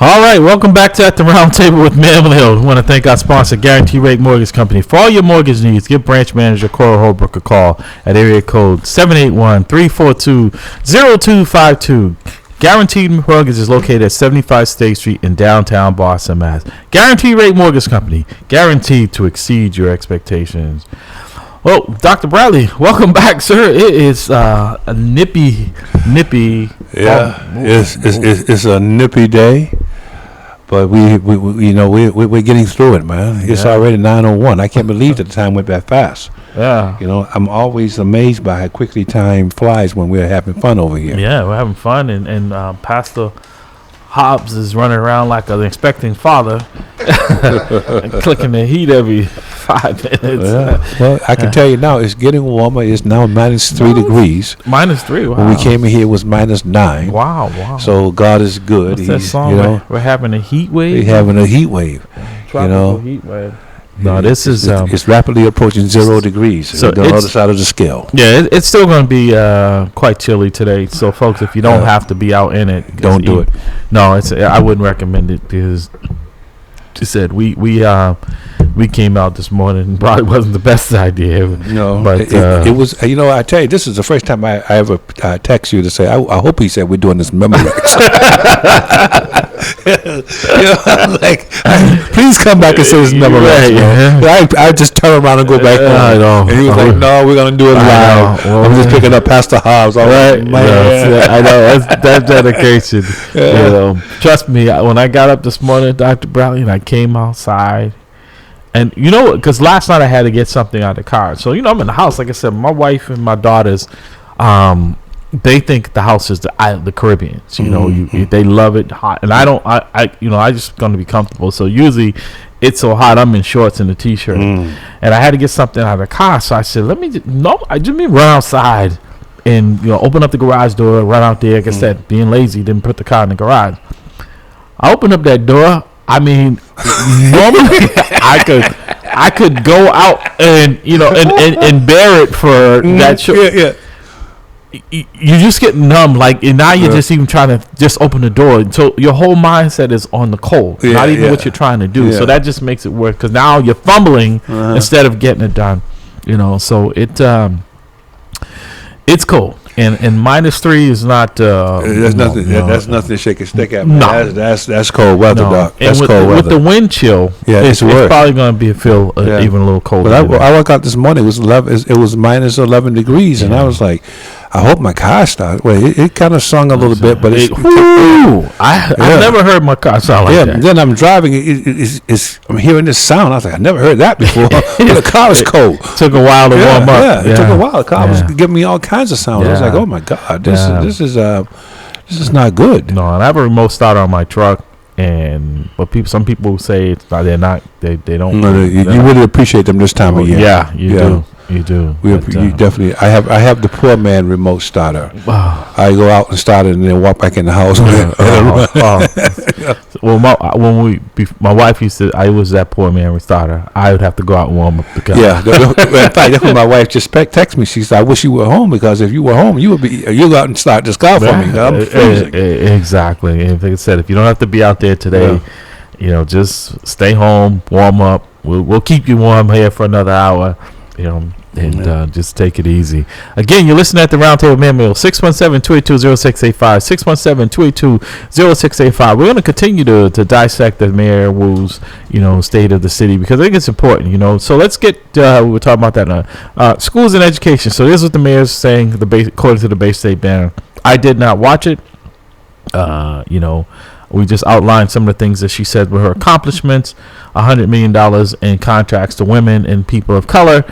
All right, welcome back to At the Round Table with MAMLEO. We want to thank our sponsor, Guarantee Rate Mortgage Company. For all your mortgage needs, give branch manager Cora Holbrook a call at area code 781-342-0252. Guaranteed Mortgage is located at 75 State Street in downtown Boston, Mass. Guarantee Rate Mortgage Company, guaranteed to exceed your expectations. Well, Dr. Bradley, welcome back, sir. It is a nippy. Yeah, it's a nippy day, but we're getting through it, man. It's already 9:01. I can't believe that the time went that fast. Yeah. I'm always amazed by how quickly time flies when we're having fun over here. Yeah, we're having fun, and Pastor Hobbs is running around like an expecting father and clicking the heat every 5 minutes. Yeah. Well, I can tell you now, it's getting warmer. It's now -3 degrees. -3, wow. When we came in here, it was -9. Wow. So God is good. What's that song? We're having a heat wave? We're having a heat wave. Tropical heat wave. No, this is it's rapidly approaching 0 degrees. So the other side of the scale. Yeah, it's still going to be quite chilly today. So, folks, if you don't have to be out in it, don't do it. No, I wouldn't recommend it because, you said we came out this morning and probably wasn't the best idea. No, but it was. I tell you, this is the first time I ever text you to say. I hope he said we're doing this Memorex. I'm like, please come back and say it's Memorex. I just turn around and go back home. I know. And he was like, "No, we're gonna do it live. Well, I'm just picking up Pastor Hobbs." All right, man. I know that's dedication. Trust me. When I got up this morning, Dr. Bradley, and I came outside. And because last night I had to get something out of the car. So, I'm in the house. Like I said, my wife and my daughters, they think the house is the Caribbean. So, they love it hot. And I don't, I just going to be comfortable. So usually it's so hot, I'm in shorts and a T-shirt. And I had to get something out of the car. So I said, let me run outside and, open up the garage door, run out there. Like I said, being lazy, didn't put the car in the garage. I opened up that door. I mean, normally I could go out and and bear it for that show. Yeah. You just get numb, and now you're just even trying to just open the door. So your whole mindset is on the cold, not even what you're trying to do. Yeah. So that just makes it worse because now you're fumbling instead of getting it done. So it's cold. And -3 is not. That's nothing. That's nothing to shake a stick at. No. That's cold weather, Doc. That's cold weather. With the wind chill, it's probably going to be even a little colder. But I woke up this morning. It was -11 degrees, and I was like, I hope my car started. Well, it kind of sung a little bit, but I've never heard my car sound like that. Then I'm driving. I'm hearing this sound. I was like, I never heard that before. The car was cold. It took a while to warm up. Yeah, it took a while. The car was giving me all kinds of sounds. I was like, oh my God, this is not good. No, and I have a remote starter on my truck. But some people say they're not. They don't. No, you really appreciate them this time of year. Yeah, you do. You do. You definitely. I have the poor man remote starter. I go out and start it and then walk back in the house. Well, my wife used to. I was that poor man starter. I would have to go out and warm up the car. Yeah. In fact, that's when my wife just texted me. She said, "I wish you were home because if you were home, you go out and start this car for me." I'm freezing. Exactly. And like I said, if you don't have to be out there today, just stay home, warm up. We'll keep you warm here for another hour. And just take it easy. Again, you're listening at the Roundtable MAMLEO, 617-282-0685, 617-282-0685. We're going to continue to dissect the Mayor Wu's, state of the city because I think it's important, So let's get, we were talking about that now. Schools and education. So here's what the mayor's saying, according to the Bay State Banner. I did not watch it. We just outlined some of the things that she said were her accomplishments, $100 million in contracts to women and people of color.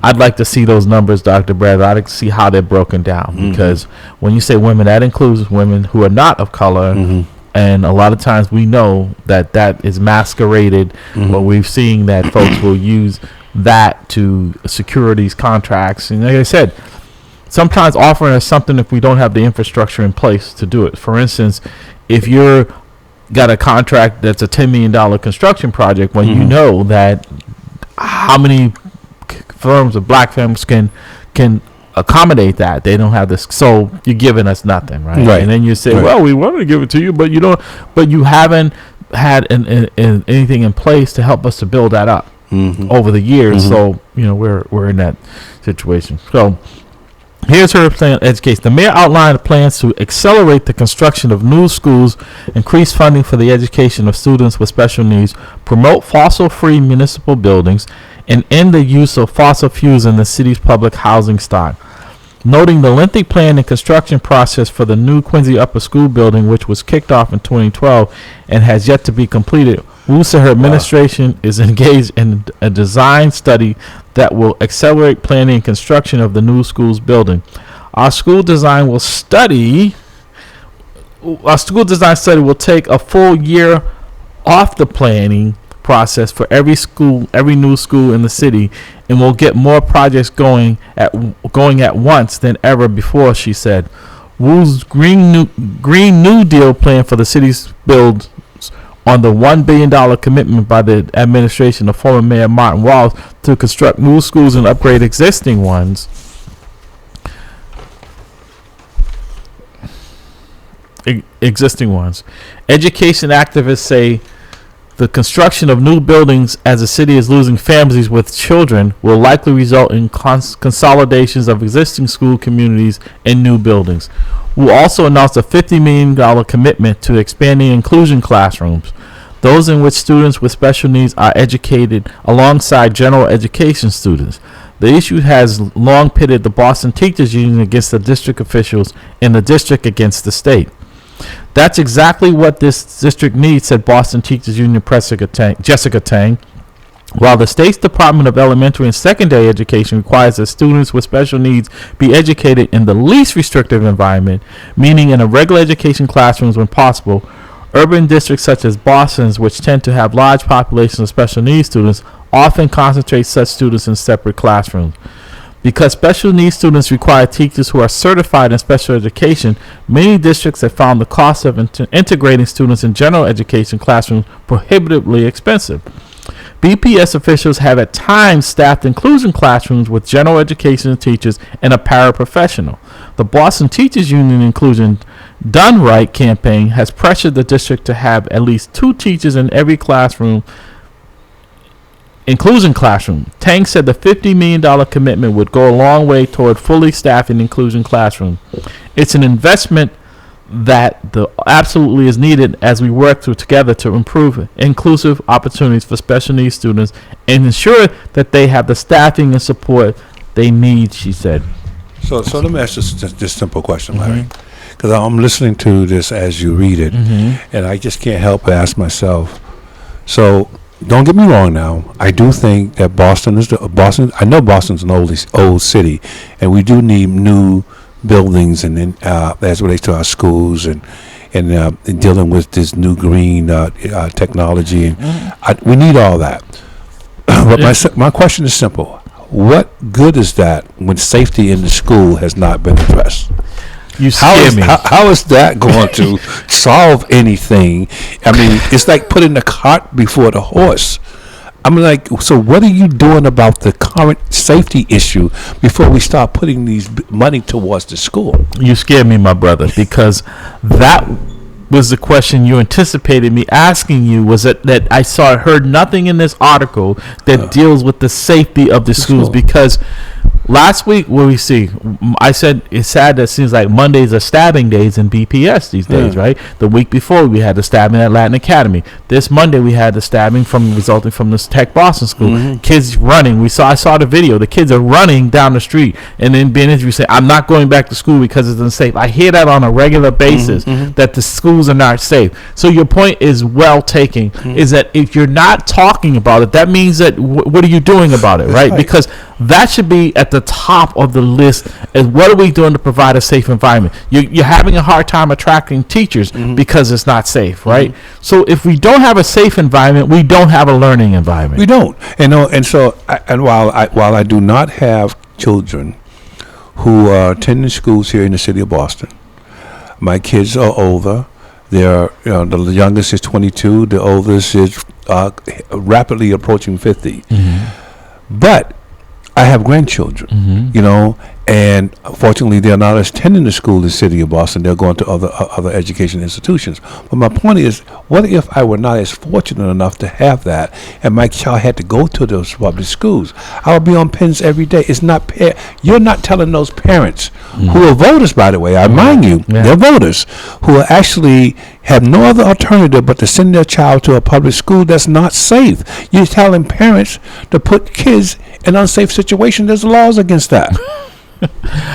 I'd like to see those numbers, Dr. Bradley. I'd like to see how they're broken down because when you say women, that includes women who are not of color. And a lot of times we know that is masqueraded, but we've seen that folks will use that to secure these contracts. And like I said, sometimes offering us something if we don't have the infrastructure in place to do it. For instance, if you're got a contract that's a $10 million construction project, when you know that how many firms of black firms can accommodate that. They don't have this. So you're giving us nothing, right? Right. And then you say, Right. well, we wanted to give it to you, but you don't. But you haven't had anything in place to help us to build that up over the years. So we're in that situation. So here's her plan education. The mayor outlined plans to accelerate the construction of new schools, increase funding for the education of students with special needs, promote fossil-free municipal buildings, and end the use of fossil fuels in the city's public housing stock. Noting the lengthy plan and construction process for the new Quincy Upper School building, which was kicked off in 2012 and has yet to be completed, Wu said her administration is engaged in a design study that will accelerate planning and construction of the new school's building. Our school design study will take a full year off the planning process for every new school in the city, and we'll get more projects going at once than ever before, she said. Wu's Green New Deal plan for the city's builds on the $1 billion commitment by the administration of former Mayor Martin Walsh to construct new schools and upgrade existing ones. Education activists say the construction of new buildings as the city is losing families with children will likely result in consolidations of existing school communities and new buildings. We'll also announce a $50 million commitment to expanding inclusion classrooms, those in which students with special needs are educated alongside general education students. The issue has long pitted the Boston Teachers Union against the district officials and the district against the state. That's exactly what this district needs, said Boston Teachers Union President Jessica Tang. While the state's Department of Elementary and Secondary Education requires that students with special needs be educated in the least restrictive environment, meaning in a regular education classrooms when possible, urban districts such as Boston's, which tend to have large populations of special needs students, often concentrate such students in separate classrooms. Because special needs students require teachers who are certified in special education, many districts have found the cost of integrating students in general education classrooms prohibitively expensive. BPS officials have at times staffed inclusion classrooms with general education teachers and a paraprofessional. The Boston Teachers Union Inclusion Done Right campaign has pressured the district to have at least 2 teachers in every inclusion classroom. Tang said the $50 million commitment would go a long way toward fully staffing inclusion classroom. It's an investment that absolutely is needed as we work together to improve inclusive opportunities for special needs students and ensure that they have the staffing and support they need, she said. So let me ask this simple question, Larry, because I'm listening to this as you read it, and I just can't help but ask myself. So don't get me wrong now. I do think that Boston. I know Boston's an old city, and we do need new buildings and then as it relates to our schools and dealing with this new green technology, and we need all that. But my question is simple: what good is that when safety in the school has not been addressed? You scare me. How is that going to solve anything? I mean, it's like putting the cart before the horse. I'm like, so what are you doing about the current safety issue before we start putting these money towards the school? You scared me, my brother, because that was the question you anticipated me asking you. Was that I heard nothing in this article that deals with the safety of the schools, because last week, I said it's sad that it seems like Mondays are stabbing days in BPS these days, right? The week before, we had the stabbing at Latin Academy. This Monday, we had the stabbing resulting from this Tech Boston school. Kids running. I saw the video. The kids are running down the street, and then being interviewed saying, "I'm not going back to school because it's unsafe." I hear that on a regular basis, that the schools are not safe. So your point is well taken, is that if you're not talking about it, that means that what are you doing about it, right? Because that should be at the top of the list. Is what are we doing to provide a safe environment? You're having a hard time attracting teachers because it's not safe, right? So if we don't have a safe environment, we don't have a learning environment. We don't. While I do not have children who are attending schools here in the city of Boston, my kids are older. They're the youngest is 22. The oldest is rapidly approaching 50. But I have grandchildren, And fortunately, they're not attending the school in the city of Boston. They're going to other education institutions. But my point is, what if I were not as fortunate enough to have that, and my child had to go to those public schools? I would be on pins every day. It's not fair. You're not telling those parents who are voters, by the way. I mind you, they're voters who are actually have no other alternative but to send their child to a public school that's not safe. You're telling parents to put kids in unsafe situations. There's laws against that.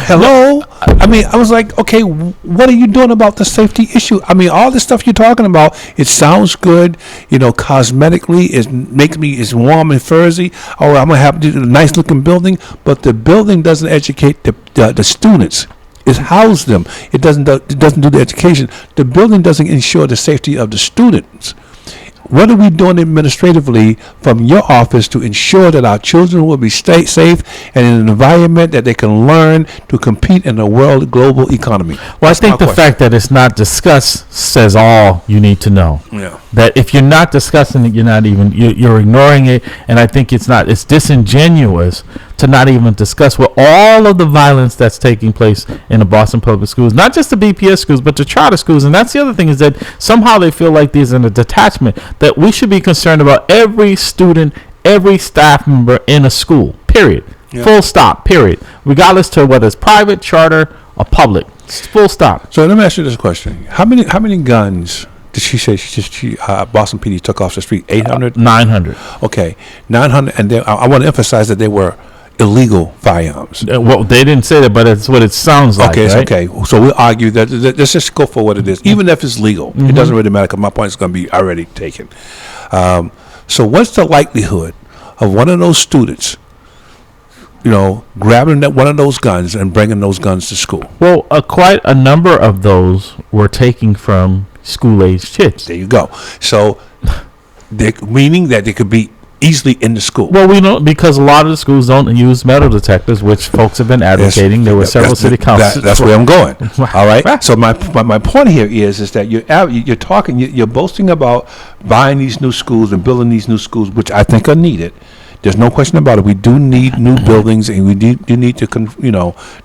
Hello? I mean, I was like, okay, what are you doing about the safety issue? I mean, all this stuff you're talking about, it sounds good, cosmetically, it's warm and fuzzy. Oh, I'm going to have a nice looking building, but the building doesn't educate the students. It houses them. It doesn't do the education. The building doesn't ensure the safety of the students. What are we doing administratively from your office to ensure that our children will be safe and in an environment that they can learn to compete in a global economy? Well, I think the fact that it's not discussed says all you need to know. Yeah. That if you're not discussing it, you're ignoring it, and I think it's disingenuous to not even discuss with all of the violence that's taking place in the Boston public schools, not just the BPS schools, but the charter schools. And that's the other thing, is that somehow they feel like there's a detachment, that we should be concerned about every student, every staff member in a school, period. Yeah. Full stop, period. Regardless to whether it's private, charter, or public. Full stop. So let me ask you this question. How many guns did she say Boston PD took off the street? 800? 900. Okay, 900. And then I want to emphasize that they were illegal firearms. Well, they didn't say that, but it's what it sounds like. Okay, right? Okay. So we'll argue that let's just go for what it is. Even if it's legal, it doesn't really matter, because my point is going to be already taken. So what's the likelihood of one of those students, grabbing one of those guns and bringing those guns to school? Well, quite a number of those were taken from school-aged kids. There you go. So, meaning that they could be easily in the school. Well, we know, because a lot of the schools don't use metal detectors, which folks have been advocating. There were several city councils. That's where I'm going. All right. So my point here is that you're talking, you're boasting about buying these new schools and building these new schools, which I think are needed. There's no question about it. We do need new buildings, and we do need to,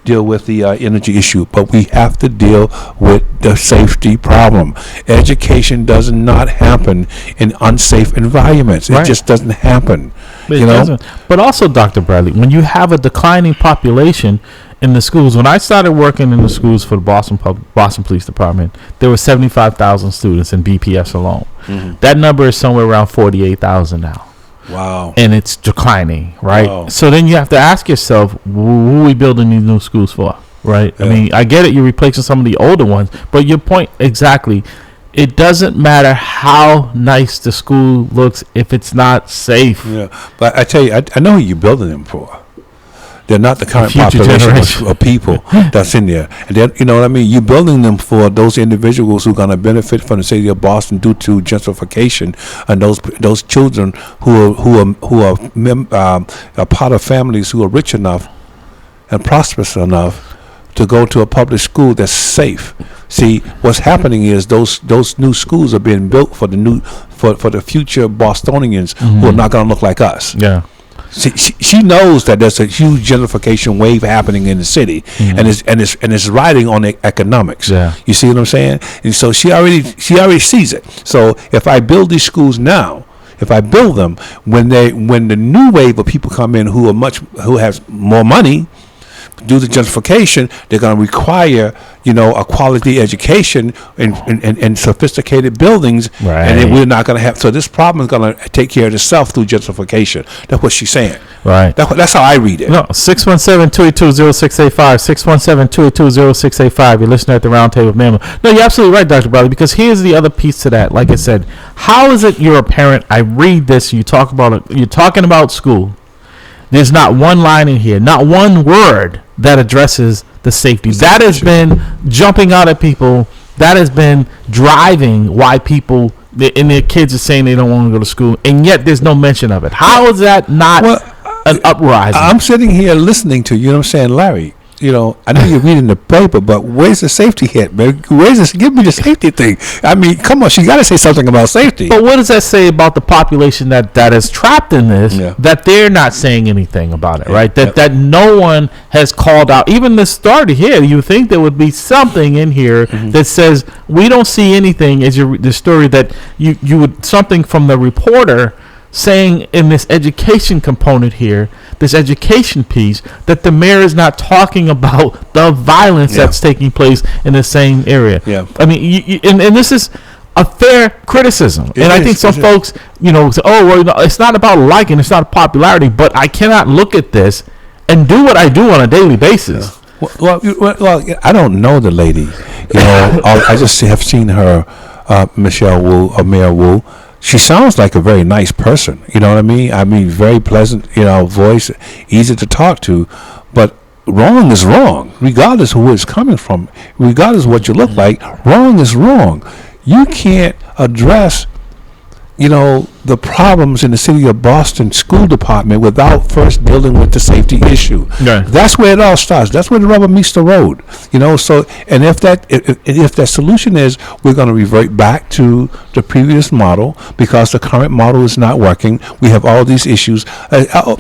deal with the energy issue. But we have to deal with the safety problem. Education does not happen in unsafe environments. It just doesn't happen. It doesn't. But also, Dr. Bradley, when you have a declining population in the schools, when I started working in the schools for the Boston Police Department, there were 75,000 students in BPS alone. Mm-hmm. That number is somewhere around 48,000 now. Wow. And it's declining, right? Wow. So then you have to ask yourself, who are we building these new schools for, right? Yeah. I mean, I get it, you're replacing some of the older ones, but your point exactly, it doesn't matter how nice the school looks if it's not safe. Yeah, but I tell you, I know who you're building them for. They're not the current population of people that's in there. And then, you know what I mean? You're building them for those individuals who are going to benefit from the city of Boston due to gentrification, and those children who are part of families who are rich enough and prosperous enough to go to a public school that's safe. See, what's happening is those new schools are being built for the future Bostonians who are not going to look like us. Yeah. She knows that there's a huge gentrification wave happening in the city, and it's riding on the economics. Yeah. You see what I'm saying? And so she already sees it. So if I build these schools now, if I build them when the new wave of people come in who has more money, due to gentrification, they're going to require, a quality education and sophisticated buildings, right. And then we're not going to have. So this problem is going to take care of itself through gentrification. That's what she's saying. Right. That's how I read it. No, 617-282-0685, 617-282-0685. You're listening at the Roundtable with MAMLEO. No, you're absolutely right, Dr. Bradley, because here's the other piece to that. Like I said, how is it you're a parent? I read this, you're talking about school. There's not one line in here, not one word that addresses the safety. That has been jumping out at people. That has been driving why people and their kids are saying they don't want to go to school, and yet there's no mention of it. How is that not an uprising? I'm sitting here listening to you, know what I'm saying, Larry. you know, I know you're reading the paper, but where's the safety hit, man? Where's this? Give me the safety thing. I mean, come on, she got to say something about safety. But what does that say about the population that is trapped in this? Yeah. That they're not saying anything about it, right? That no one has called out. Even the starter here, you think there would be something in here that says we don't see anything. As the story that you would something from the reporter saying in this education component here, this education piece, that the mayor is not talking about the violence that's taking place in the same area. Yeah. I mean, and this is a fair criticism. I think some folks, you know, say, oh, well, no, it's not about liking, it's not popularity, but I cannot look at this and do what I do on a daily basis. Yeah. Well, I don't know the lady. You know, I just have seen her, Michelle Wu, or Mayor Wu. She sounds like a very nice person, you know what I mean? I mean, very pleasant, you know, voice, easy to talk to, but wrong is wrong, regardless of who it's coming from, regardless of what you look like. Wrong is wrong. You can't address, you know, the problems in the city of Boston school department without first dealing with the safety issue. Yeah. That's where it all starts. That's where the rubber meets the road. You know, so, and if that solution is we're going to revert back to the previous model because the current model is not working, we have all these issues,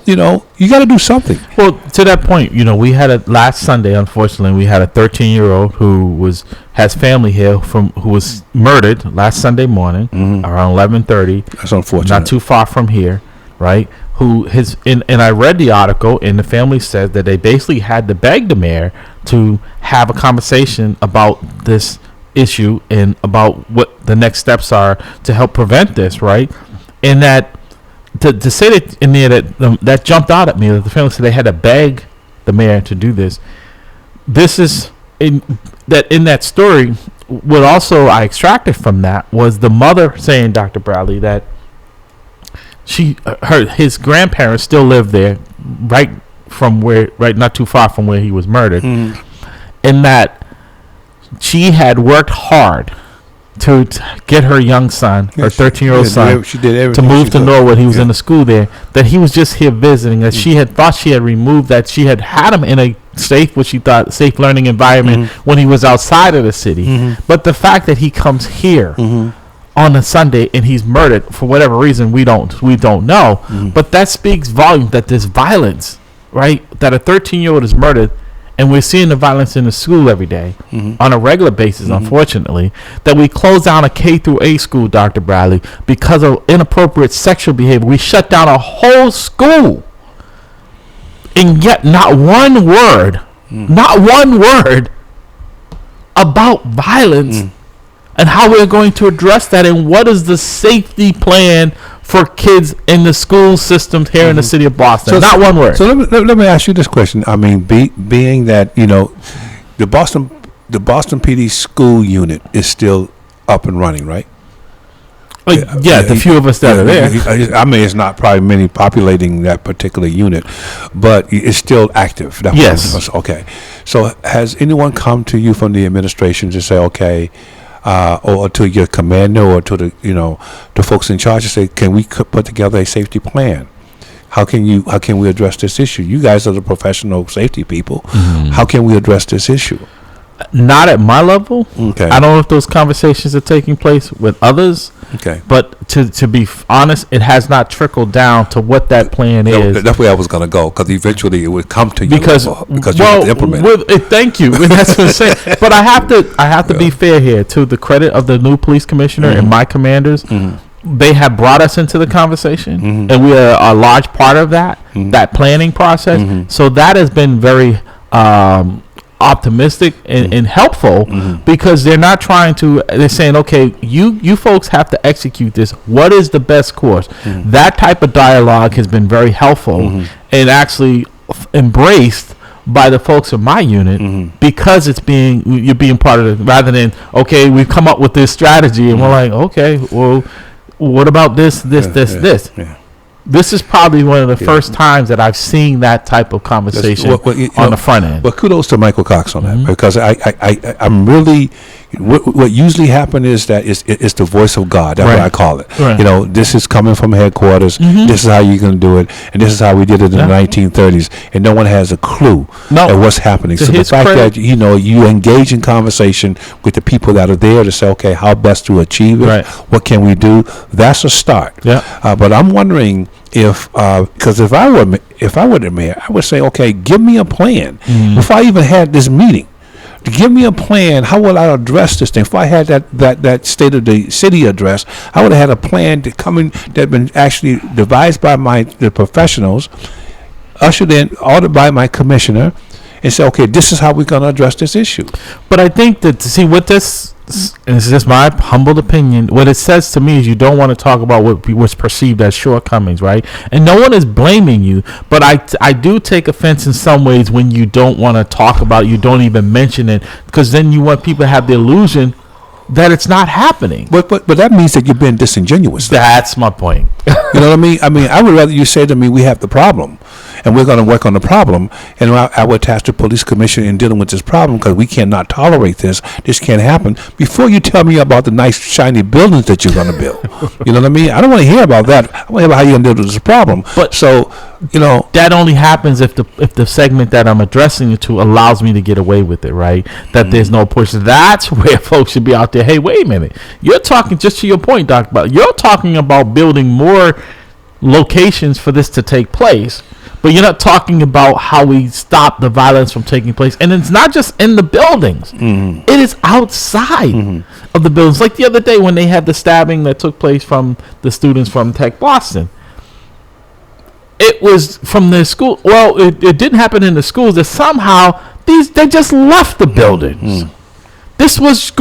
you know, you got to do something. Well, to that point, you know, we had last Sunday, unfortunately, we had a 13-year-old who has family here who was murdered last Sunday morning around 11:30. That's unfortunate. Not too far from here, right? And I read the article, and the family said that they basically had to beg the mayor to have a conversation about this issue and about what the next steps are to help prevent this, right? And that to say that in there that jumped out at me, that the family said they had to beg the mayor to do this. This is in that story. What also I extracted from that was the mother saying, Dr. Bradley, that his grandparents still live there, right not too far from where he was murdered, and that she had worked hard to get her young son, her 13-year-old son, to move to Norwood. He was in the school there. That he was just here visiting. That she had thought she had removed that. She had him in a safe, what she thought, safe learning environment when he was outside of the city. But the fact that he comes here on a Sunday and he's murdered for whatever reason we don't know. But that speaks volumes that there's violence, right? That a 13-year-old is murdered. And we're seeing the violence in the school every day on a regular basis, unfortunately, that we close down a K through 8 school, Dr. Bradley, because of inappropriate sexual behavior. We shut down a whole school. And yet not one word about violence and how we're going to address that, and what is the safety plan for kids in the school systems here in the city of Boston. So, not one word. So let me ask you this question. I mean, being that, you know, the Boston PD school unit is still up and running, right? Yeah, the few of us that are there. I mean, it's not probably many populating that particular unit, but it's still active. Yes. Okay. So has anyone come to you from the administration to say, okay, or to your commander or to the folks in charge to say, can we put together a safety plan? How can we address this issue? You guys are the professional safety people. How can we address this issue? Not at my level. Okay. I don't know if those conversations are taking place with others. Okay. But to be honest, it has not trickled down to what that plan is. That's where I was going to go, because eventually it would come to you because you have to implement it. Thank you. And that's what I'm saying. But I have to be fair here. To the credit of the new police commissioner and my commanders, they have brought us into the conversation, and we are a large part of that planning process. So that has been very optimistic and helpful, because they're not they're saying, okay, you folks have to execute this. What is the best course? That type of dialogue has been very helpful and actually embraced by the folks in my unit, because you're being part of it, rather than, okay, we've come up with this strategy and we're like, okay, well, what about this? This is probably one of the first times that I've seen that type of conversation on the front end. But kudos to Michael Cox on that, because I'm really what usually happens is that it's the voice of God. That's what I call it. Right. You know, this is coming from headquarters. This is how you're going to do it, and this is how we did it in the 1930s, and no one has a clue at what's happening. So the fact that you engage in conversation with the people that are there to say, okay, how best to achieve it, what can we do? That's a start. But I'm wondering if because if I were the mayor, I would say, okay, give me a plan before I even had this meeting. To give me a plan, how will I address this thing? If I had that state of the city address, I would have had a plan to come in that been actually devised by the professionals, ushered in, ordered by my commissioner, and say, okay, this is how we're going to address this issue. But I think that, see, what this, and it's just my humble opinion, what it says to me is you don't want to talk about what was perceived as shortcomings, right? And no one is blaming you, but I do take offense in some ways when you don't want to talk about it, you don't even mention it, because then you want people to have the illusion that it's not happening. But that means that you're being disingenuous. That's my point. You know what I mean? I would rather you say to me, we have the problem, and we're going to work on the problem, and I would task the police commissioner in dealing with this problem because we cannot tolerate this. This can't happen. Before you tell me about the nice, shiny buildings that you're going to build. You know what I mean? I don't want to hear about that. I want to hear about how you're going to deal with this problem. But so, that only happens if the segment that I'm addressing it to allows me to get away with it, right? That there's no push. That's where folks should be out there. Hey, wait a minute. You're talking, just to your point, Doc, but you're talking about building more locations for this to take place, but you're not talking about how we stop the violence from taking place. And it's not just in the buildings. It is outside of the buildings. Like the other day when they had the stabbing that took place from the students from Tech Boston. It was from the school. Well, it didn't happen in the schools. That somehow they just left the buildings. This was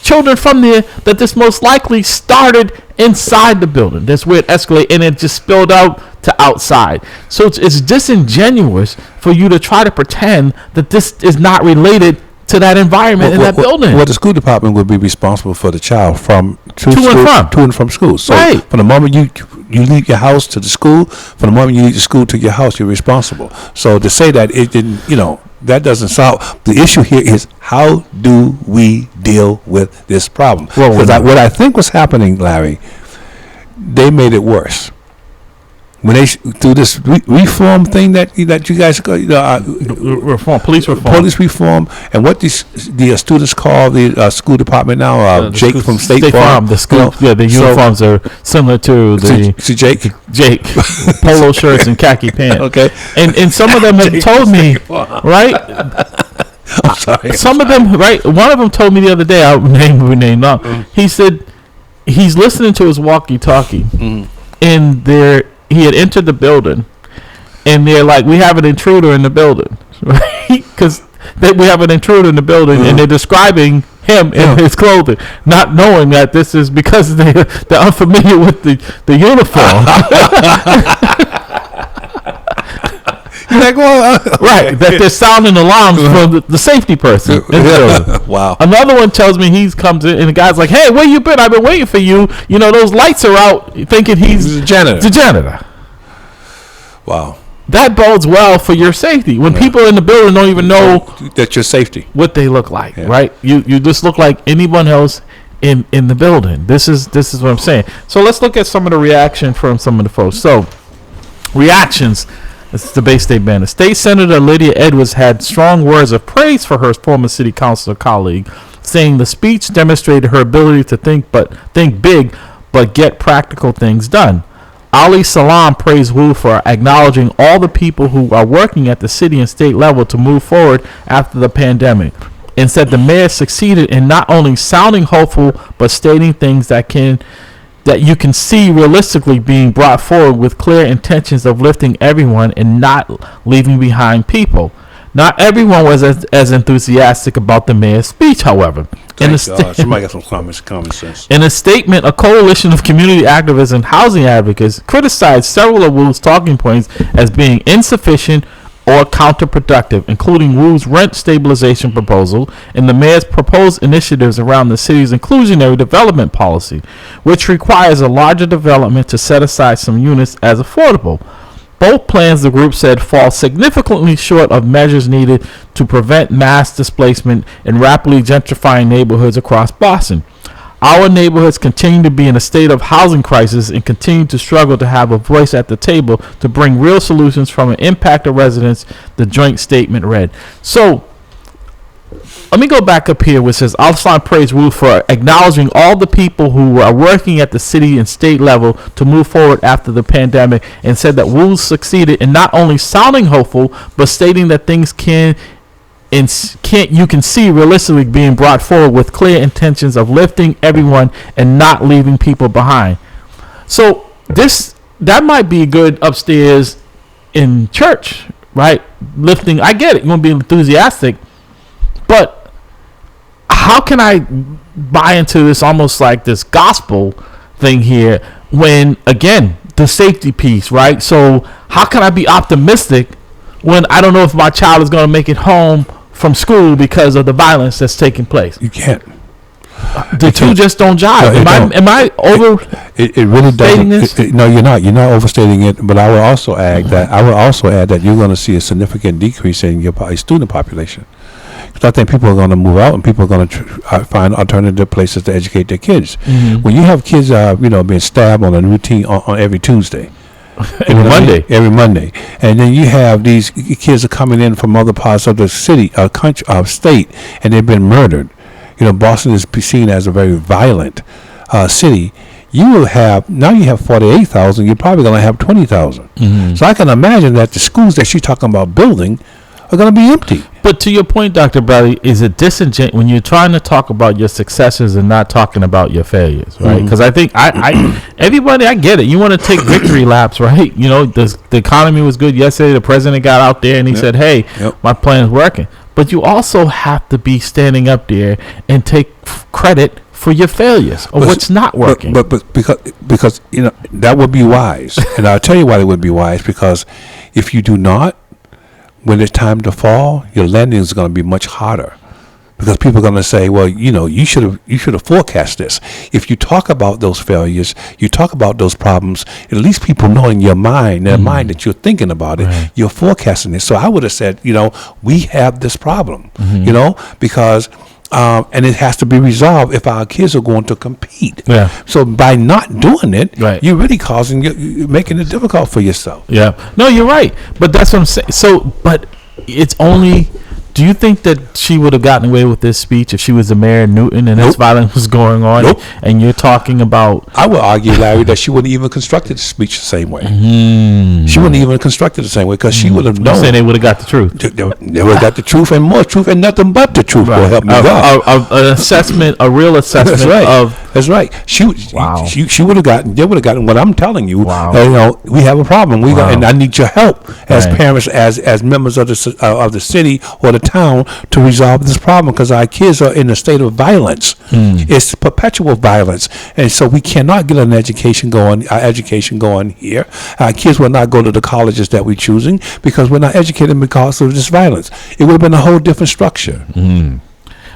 children from there that this most likely started inside the building. That's where it escalated, and it just spilled out to outside. So it's disingenuous for you to try to pretend that this is not related to that environment in that building. Well, the school department would be responsible for the child to and from school. So from the moment you leave your house to the school, from the moment you leave the school to your house, you're responsible. So to say that it didn't, that doesn't solve the issue. Here is, how do we deal with this problem? Because what I think was happening, Larry, they made it worse. When they through this reform thing that you guys police reform, and what the students call the school department now, Jake from State Farm. The school, the uniforms are similar to the Jake polo shirts and khaki pants. Okay, and some of them have told me, right? I'm sorry. Some of them, right? One of them told me the other day. I'll name up. He said he's listening to his walkie-talkie, and he had entered the building, and they're like, we have an intruder in the building, right? Because we have an intruder in the building, and they're describing him in his clothing, not knowing that this is because they're unfamiliar with the uniform. Like, well, right, that they're sounding alarms from the safety person in the building. Wow. Another one tells me he comes in and the guy's like, hey, where you been? I've been waiting for you. Those lights are out, thinking he's the janitor. The janitor. Wow. That bodes well for your safety. When people in the building don't even know that your safety, what they look like, right? You just look like anyone else in the building. This is what I'm saying. So let's look at some of the reaction from some of the folks. So reactions. This is the Bay State Banner. State Senator Lydia Edwards had strong words of praise for her former city councilor colleague, saying the speech demonstrated her ability to think big, but get practical things done. Ali Salam praised Wu for acknowledging all the people who are working at the city and state level to move forward after the pandemic, and said the mayor succeeded in not only sounding hopeful, but stating things that you can see realistically being brought forward with clear intentions of lifting everyone and not leaving behind people. Not everyone was as enthusiastic about the mayor's speech, however. Somebody got some common sense. In a statement, a coalition of community activists and housing advocates criticized several of Wu's talking points as being insufficient or counterproductive, including Wu's rent stabilization proposal and the mayor's proposed initiatives around the city's inclusionary development policy, which requires a larger development to set aside some units as affordable. Both plans, the group said, fall significantly short of measures needed to prevent mass displacement in rapidly gentrifying neighborhoods across Boston. Our neighborhoods continue to be in a state of housing crisis and continue to struggle to have a voice at the table to bring real solutions from an impact of residents, the joint statement read. So, let me go back up here, which says, Alston praised Wu for acknowledging all the people who are working at the city and state level to move forward after the pandemic, and said that Wu succeeded in not only sounding hopeful, but stating that things you can see realistically being brought forward with clear intentions of lifting everyone and not leaving people behind. So that might be good upstairs in church, right? Lifting, I get it, you want to be enthusiastic, but how can I buy into this almost like this gospel thing here when, again, the safety piece, right? So how can I be optimistic when I don't know if my child is going to make it home from school because of the violence that's taking place? You can't. The two just don't jive. No, am I it really doesn't. this? No, you're not. You're not overstating it. But I will also add that you're going to see a significant decrease in your student population. Because I think people are going to move out and people are going to find alternative places to educate their kids. Mm-hmm. When you have kids, being stabbed on a routine on every Tuesday. Every Monday, and then you have these kids are coming in from other parts of the city, country, state, and they've been murdered. Boston is seen as a very violent city. You will have 48,000. You're probably going to have 20,000. Mm-hmm. So I can imagine that the schools that she's talking about building are going to be empty. But to your point, Dr. Bradley, is it disingenuous when you're trying to talk about your successes and not talking about your failures, right? Because I think everybody, I get it. You want to take victory laps, right? The economy was good yesterday. The president got out there and he said, "Hey, my plan is working." But you also have to be standing up there and take credit for your failures or what's not working. But because that would be wise, and I'll tell you why it would be wise. Because if you do not, when it's time to fall, your landing is going to be much harder, because people are going to say, "Well, you should have forecast this." If you talk about those failures, you talk about those problems, at least people know in your mind, that you're thinking about it, right. You're forecasting it. So I would have said, we have this problem, because. And it has to be resolved if our kids are going to compete. Yeah. So by not doing it, right. You're really you're making it difficult for yourself. Yeah. No, you're right. But that's what I'm saying. So, but it's only. Do you think that she would have gotten away with this speech if she was the mayor of Newton and this violence was going on? Nope. And you're talking about... I would argue, Larry, that she wouldn't even constructed the speech the same way. Mm. She wouldn't even constructed the same way, because she would have known. You're saying they would have got the truth. They would have got the truth and more truth and nothing but the truth. Right. Will help me God. An assessment, a real assessment. That's right. Of... That's right. She would have gotten. They would have gotten what I'm telling you. Wow. We have a problem. And I need your help as parents, as members of the city or the town, to resolve this problem, because our kids are in a state of violence. It's perpetual violence, and so we cannot get our education going here. Our kids will not go to the colleges that we're choosing because we're not educated because of this violence. It would have been a whole different structure.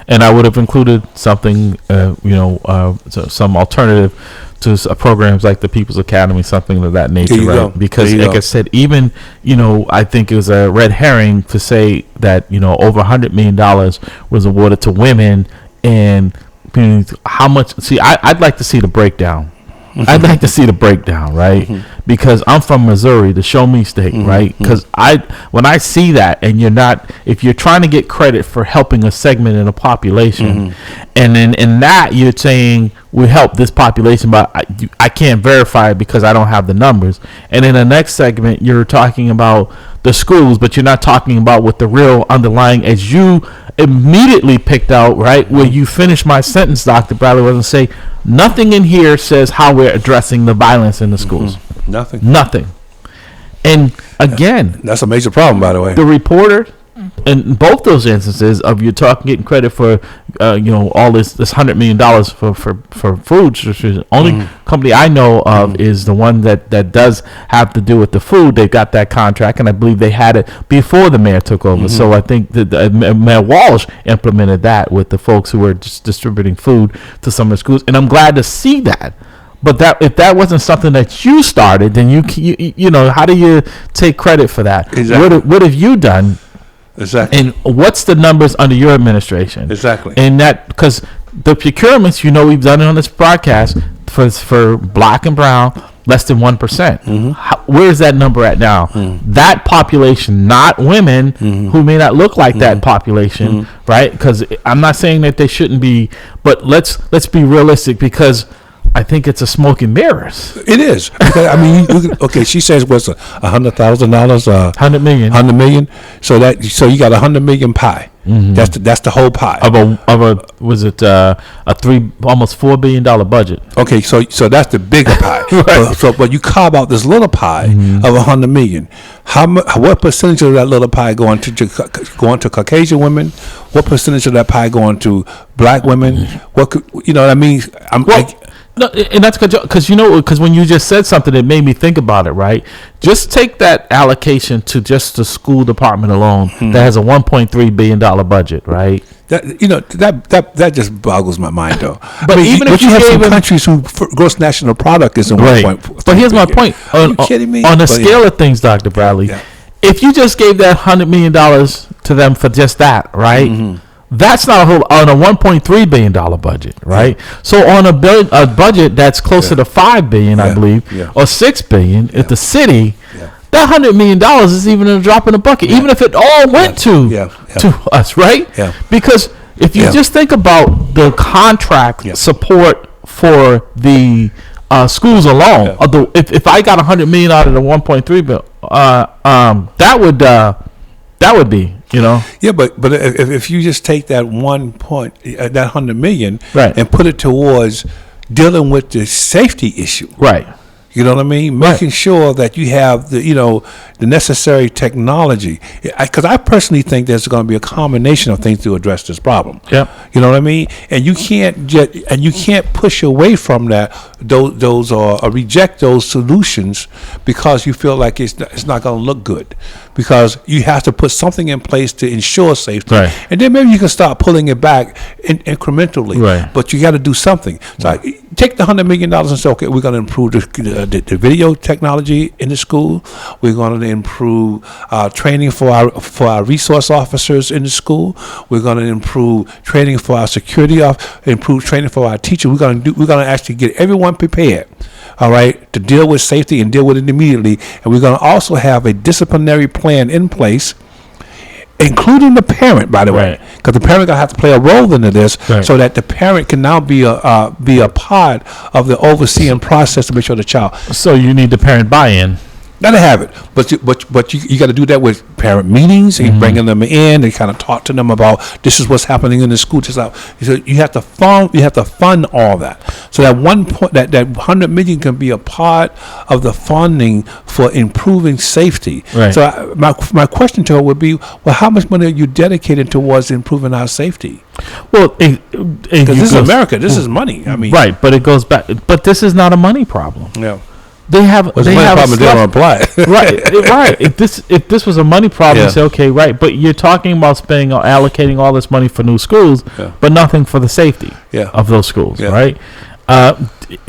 And I would have included something, some alternative to programs like the People's Academy, something of that nature, right? Because, like I said, even, I think it was a red herring to say that, over $100 million was awarded to women, and how much. See, I'd like to see the breakdown. I'd like to see the breakdown, right? Because I'm from Missouri, the show me state, right? Because when I see that, and if you're trying to get credit for helping a segment in a population, and then in that you're saying we help this population, but I can't verify it because I don't have the numbers. And in the next segment, you're talking about the schools, but you're not talking about what the real underlying, as you immediately picked out, right? Where you finished my sentence, Dr. Bradley, was to say nothing in here says how we're addressing the violence in the schools. Nothing. And again, that's a major problem, by the way. The reporter, in both those instances of you getting credit for all this $100 million for foods, which is the only company I know of is the one that does have to do with the food. They got that contract, and I believe they had it before the mayor took over. So I think that Mayor Walsh implemented that with the folks who were just distributing food to some of the schools, and I'm glad to see that. But if that wasn't something that you started, then you know, how do you take credit for that? Exactly. What have you done? Exactly. And what's the numbers under your administration? Exactly. And that, because the procurements, you know, we've done it on this broadcast for black and brown, less than 1%. Mm-hmm. Where is that number at now? Mm-hmm. That population, not women who may not look like that population, right? Because I'm not saying that they shouldn't be, but let's be realistic, because I think it's a smoke and mirrors. It is. Because, I mean, okay. She says what's $100,000? $100 million. $100 million. So you got $100 million pie. Mm-hmm. That's the whole pie of a was it a almost $4 billion budget? Okay, so that's the bigger pie. Right. But you carve out this little pie of $100 million. What percentage of that little pie going to Caucasian women? What percentage of that pie going to black women? What I mean? No, and that's because when you just said something, it made me think about it. Right, just take that allocation to just the school department alone that has a $1.3 billion budget. Right. That just boggles my mind, though. But even if you have some countries who gross national product is in right. 1.3. But here's my point. Are you kidding me? On the scale of things, Dr. Bradley, if you just gave that $100 million to them for just that, right? Mm-hmm. That's not on a $1.3 billion budget, right? So on a budget that's closer to $5 billion, I believe, or $6 billion, at the city, that $100 million is even a drop in the bucket, even if it all went to us, right? Yeah. Because if you just think about the contract support for the schools alone, if I got $100 million out of the 1.3 bill, that would be. Yeah, but if you just take that that $100 million, right, and put it towards dealing with the safety issue, right? You know what I mean? Making sure that you have the necessary technology. Because I personally think there's going to be a combination of things to address this problem. Yeah. You know what I mean? And you can't push away from those or reject those solutions because you feel like it's not going to look good. Because you have to put something in place to ensure safety, right, and then maybe you can start pulling it back incrementally. Right. But you got to do something. So take the $100 million and say, okay, we're going to improve the video technology in the school. We're going to improve training for our resource officers in the school. We're going to improve training for our security improve training for our teachers. We're going to actually get everyone prepared, all right, to deal with safety and deal with it immediately. And we're going to also have a disciplinary plan in place, including the parent, by the way, because the parent going to have to play a role into this, so that the parent can now be a part of the overseeing process to make sure the child. So you need the parent buy-in. Gotta have it, but you got to do that with parent meetings and bringing them in and kind of talk to them about this is what's happening in the school. Just like you have to fund all that. So that that $100 million can be a part of the funding for improving safety. Right. So my question to her would be, well, how much money are you dedicated towards improving our safety? Well, because this is America, this is money. I mean, right, but it goes back. But this is not a money problem. Yeah. They have problem. They don't apply. right. If this was a money problem, you say okay, right. But you're talking about spending or allocating all this money for new schools, but nothing for the safety of those schools, right?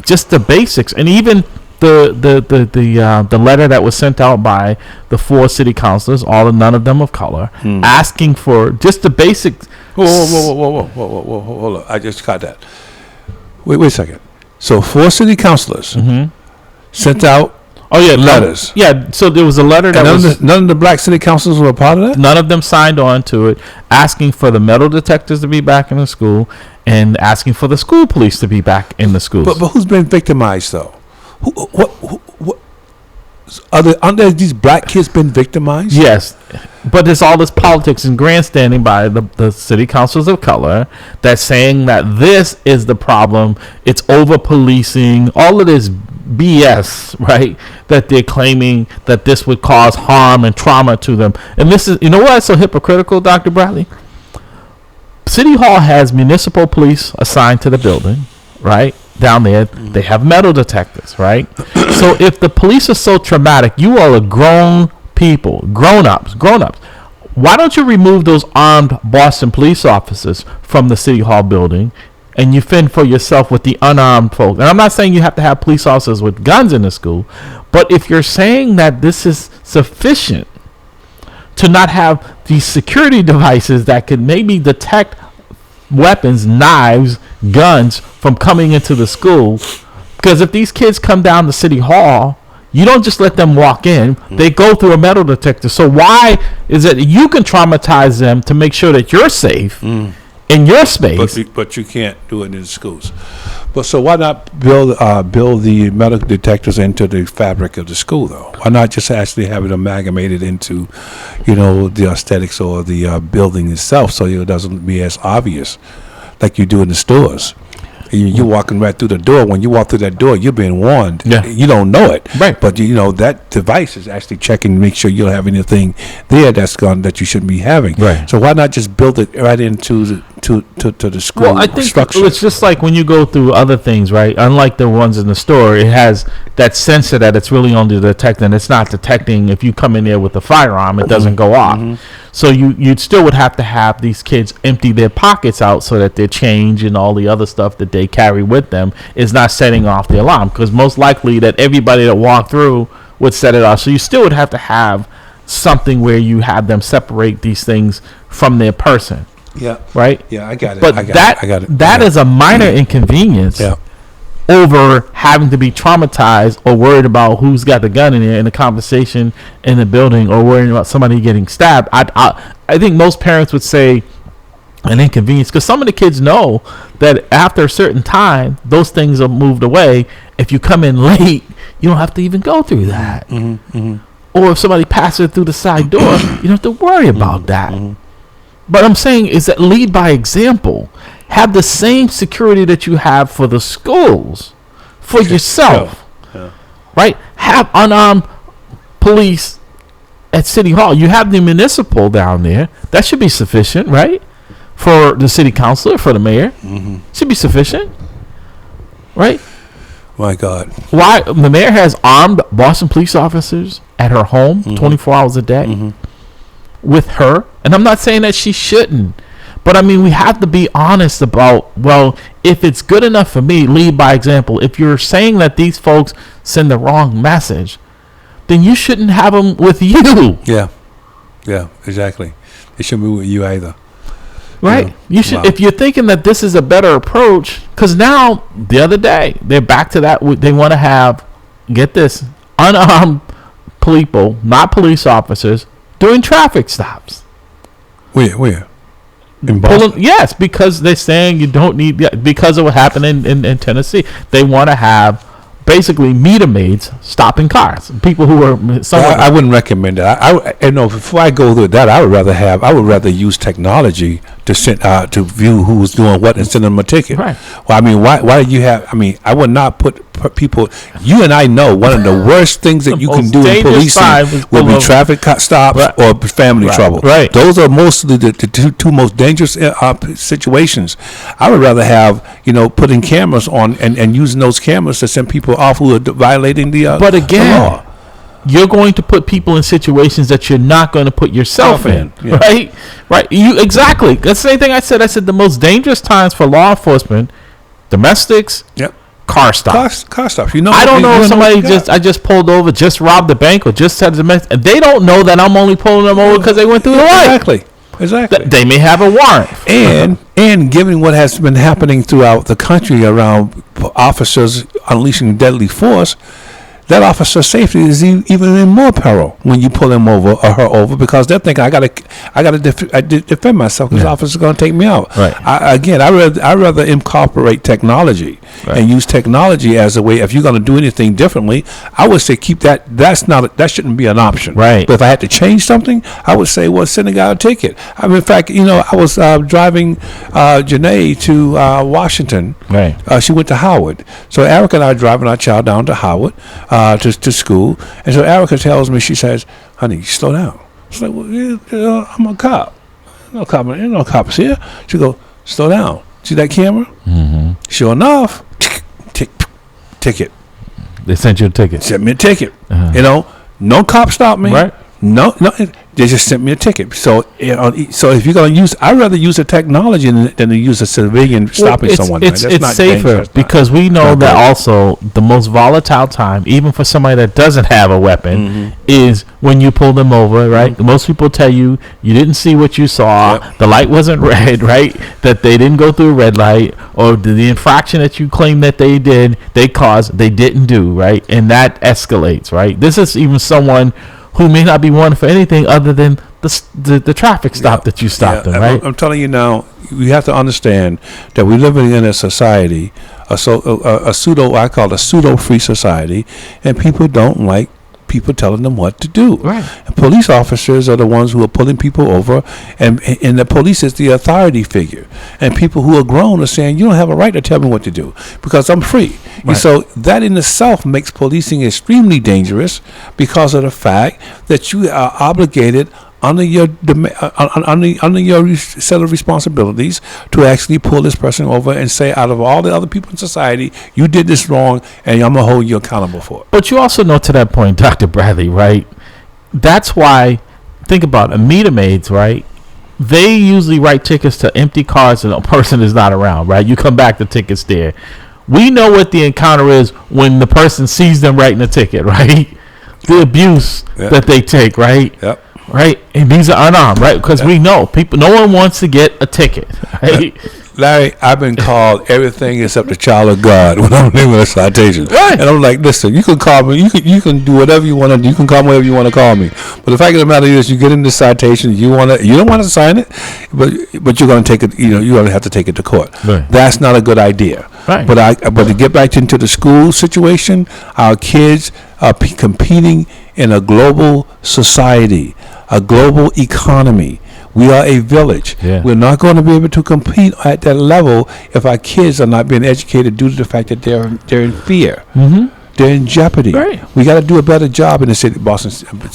Just the basics, and even the letter that was sent out by the 4 city councilors, none of them of color, asking for just the basics. Whoa! Hold on. I just caught that. Wait a second. So 4 city councilors. Sent out letters. So there was a letter that none of the black city councils were a part of that? None of them signed on to it, asking for the metal detectors to be back in the school and asking for the school police to be back in the schools. But who's been victimized, though? What are these black kids been victimized? Yes. But there's all this politics and grandstanding by the city councils of color that's saying that this is the problem. It's over policing, all of this BS, right? That they're claiming that this would cause harm and trauma to them. And this is, what's so hypocritical, Dr. Bradley? City Hall has municipal police assigned to the building, right? Down there, they have metal detectors, right? So if the police are so traumatic, you all are grown people, grown-ups. Why don't you remove those armed Boston police officers from the City Hall building and you fend for yourself with the unarmed folks. And I'm not saying you have to have police officers with guns in the school, but if you're saying that this is sufficient to not have these security devices that could maybe detect weapons, knives, guns from coming into the school, because if these kids come down to City Hall, you don't just let them walk in. They go through a metal detector. So why is it you can traumatize them to make sure that you're safe in your space? But you can't do it in schools. But so why not build the metal detectors into the fabric of the school, though? Why not just actually have it amalgamated into, the aesthetics or the building itself, so it doesn't be as obvious like you do in the stores? You're walking right through the door. When you walk through that door, you're being warned. Yeah. You don't know it. Right. But, that device is actually checking to make sure you don't have anything there that you shouldn't be having. Right. So why not just build it right into the school Well, I think structure? it's just like when you go through other things, right? Unlike the ones in the store, it has that sensor that it's really only detecting. It's not detecting if you come in there with a firearm, it doesn't go off. So you still would have to have these kids empty their pockets out so that their change and all the other stuff that they carry with them is not setting off the alarm, because most likely that everybody that walked through would set it off. So you still would have to have something where you have them separate these things from their person. Yeah. Right? Yeah, I got it. But I got it. That is a minor inconvenience. Yeah. Over having to be traumatized or worried about who's got the gun in there in the conversation in the building, or worrying about somebody getting stabbed. I think most parents would say an inconvenience, because some of the kids know that after a certain time, those things are moved away. If you come in late, you don't have to even go through that. Or if somebody passes through the side door, you don't have to worry about that. But I'm saying is that lead by example. Have the same security that you have for the schools, for yourself, right? Have unarmed police at City Hall. You have the municipal down there. That should be sufficient, right? For the city councilor, for the mayor. Should be sufficient, right? My God. Why the mayor has armed Boston police officers at her home 24 hours a day with her. And I'm not saying that she shouldn't. But, I mean, we have to be honest about, well, if it's good enough for me, lead by example. If you're saying that these folks send the wrong message, then you shouldn't have them with you. Yeah, exactly. They shouldn't be with you either. Right? You should. Wow. If you're thinking that this is a better approach, because now, the other day, they're back to that. They want to have, get this, unarmed people, not police officers, doing traffic stops. Where? Yes, because they're saying you don't need, because of what happened in Tennessee. They want to have basically meter maids stopping cars. People who are I wouldn't recommend that. Before I go through that, I would rather use technology to send to view who's doing what and send them a ticket. Right. Well, I mean, why do you have? I mean, I would not put people. You and I know one of the worst things that you can do in policing would be traffic stops or family trouble. Right. Those are mostly the two most dangerous situations. I would rather have putting cameras on and using those cameras to send people off who are violating the but again, the law. You're going to put people in situations that you're not going to put yourself in. Yeah. Right. You exactly. That's the same thing I said. I said the most dangerous times for law enforcement, domestics. Yep. Car stops. Car stops. I don't know if somebody I just pulled over, just robbed the bank, or just had a mess, and they don't know that I'm only pulling them over because they went through the light. Exactly. They may have a warrant. And given what has been happening throughout the country around officers unleashing deadly force, that officer's safety is even in more peril when you pull him over or her over, because they're thinking I gotta defend myself because the officer's going to take me out. Right. I rather incorporate technology and use technology as a way. If you're going to do anything differently, I would say keep that. That shouldn't be an option. Right. But if I had to change something, I would say, well, send a guy a ticket. I mean, in fact, I was driving Janae to Washington. Right. She went to Howard, so Erica and I are driving our child down to Howard. To school, and so Erica tells me, she says, "Honey, slow down." It's like, well, I'm a cop. No cops here. She goes, "Slow down. See that camera?" Mm-hmm. Sure enough, ticket. They sent you a ticket. Sent me a ticket. No cop stopped me. Right. No, they just sent me a ticket. So, so if you're going to use, I'd rather use the technology than to use a civilian stopping someone. It's safer because we know that also the most volatile time, even for somebody that doesn't have a weapon, is when you pull them over, right? Most people tell you didn't see what you saw, the light wasn't red, right? That they didn't go through a red light, or the infraction that you claim that they caused, they didn't do, right? And that escalates, right? This is even someone who may not be wanted for anything other than the traffic stop that you stopped them, right? I'm telling you now, we have to understand that we're living in a society, I call it a pseudo-free society, and people don't like people telling them what to do. Right. And police officers are the ones who are pulling people over, and the police is the authority figure. And people who are grown are saying, you don't have a right to tell me what to do because I'm free. Right. And so that in itself makes policing extremely dangerous because of the fact that you are obligated under your set of responsibilities to actually pull this person over and say, out of all the other people in society, you did this wrong, and I'm gonna hold you accountable for it. But you also know, to that point, Dr. Bradley, right? That's why, think about it, meter maids, right? They usually write tickets to empty cars and a person is not around, right? You come back, the ticket's there. We know what the encounter is when the person sees them writing the ticket, right? The abuse that they take, right? Yep. Right, and these are unarmed, right? Because we know people. No one wants to get a ticket, right? Larry, I've been called everything except a child of God when I'm living a citation. Right. And I'm like, listen, you can call me, you can do whatever you want to do. You can call me whatever you want to call me. But the fact of the matter is, you get in this citation, you don't want to sign it, but you're going to take it. You're going to have to take it to court. Right. That's not a good idea. Right. But to get back into the school situation, our kids are competing in a global society, a global economy. We are a village. Yeah. We're not going to be able to compete at that level if our kids are not being educated due to the fact that they're in fear. Mm-hmm. They're in jeopardy. Right. We got to do a better job in the city of Boston. But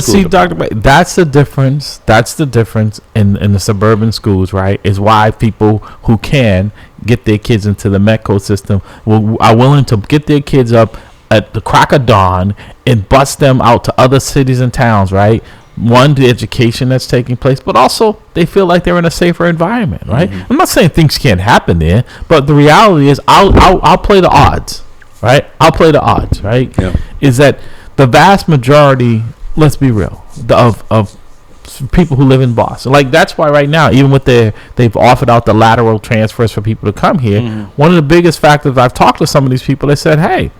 see, Dr. That's the difference. That's the difference in the suburban schools, right? Is why people who can get their kids into the Metco system are willing to get their kids up at the crack of dawn and bus them out to other cities and towns, right? One, the education that's taking place, but also they feel like they're in a safer environment, right? Mm-hmm. I'm not saying things can't happen there, but the reality is I'll play the odds, right? I'll play the odds, right? Yeah. Is that the vast majority, let's be real, of people who live in Boston, like that's why right now, even with they've offered out the lateral transfers for people to come here. Mm-hmm. One of the biggest factors, I've talked to some of these people, they said, hey,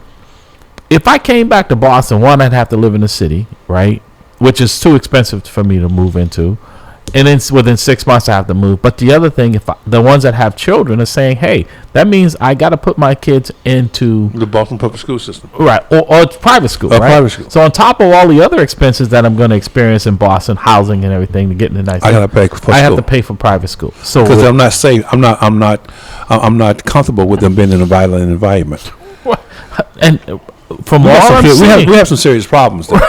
if I came back to Boston, one, I'd have to live in the city, right? Which is too expensive for me to move into. And then within 6 months, I have to move. But the other thing, the ones that have children are saying, hey, that means I got to put my kids into the Boston public school system. Right. Or private school, right? Private school. So on top of all the other expenses that I'm going to experience in Boston, housing and everything, to get in a nice, I got to pay for school. I have to pay for private school. So because I'm not safe. I'm not comfortable with them being in a violent environment. And from all I'm saying, we have some serious problems there.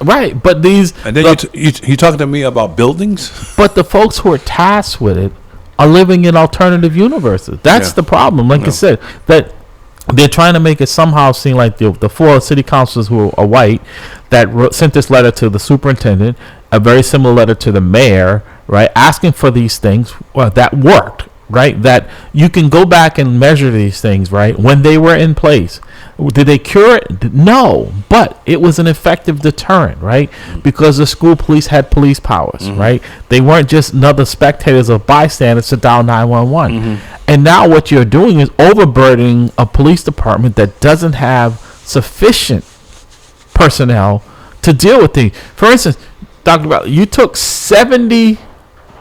Right, but these... And then you talking to me about buildings? But the folks who are tasked with it are living in alternative universes. That's the problem. Like I said, that they're trying to make it somehow seem like the 4 city councilors who are white that sent this letter to the superintendent, a very similar letter to the mayor, right, asking for these things that worked. Right, that you can go back and measure these things, right? When they were in place, did they cure it? No, but it was an effective deterrent, right? Because the school police had police powers, right? They weren't just another spectators or bystanders to dial 911. And now what you're doing is overburdening a police department that doesn't have sufficient personnel to deal with things. For instance, Dr. Bradley, you took 70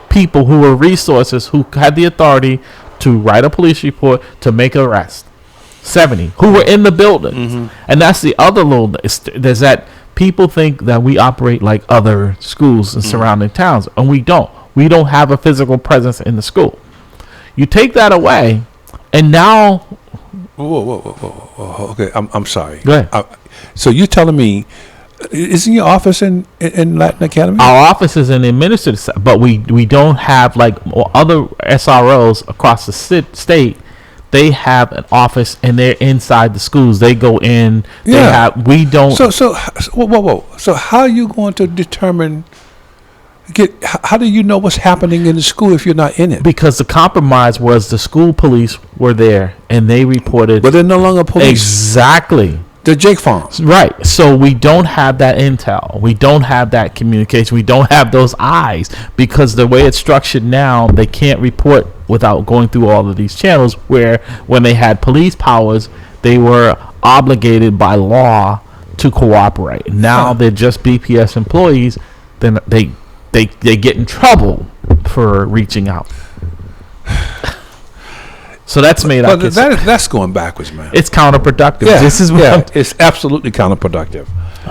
people who were resources who had the authority to write a police report to make an arrest. 70 who were in the building. And that's the other there's that people think that we operate like other schools in surrounding towns, and we don't have a physical presence in the school. You take that away, and now whoa. Okay, I'm sorry. Go ahead. So you're telling me, isn't your office in Latin Academy? Our office is in the administrative side, but we don't have like other SROs across the state they have an office and they're inside the schools. They go in. They have. We don't. So whoa. So how are you going to determine? How do you know what's happening in the school if you're not in it? Because the compromise was the school police were there and they reported. But they're no longer police. Exactly. They're Jake Farms. Right. So we don't have that intel. We don't have that communication. We don't have those eyes because the way it's structured now, they can't report without going through all of these channels where when they had police powers, they were obligated by law to cooperate. Now they're just BPS employees. Then they get in trouble for reaching out. So that's made up. That's going backwards, man. It's counterproductive. Yeah, this is what it's absolutely counterproductive.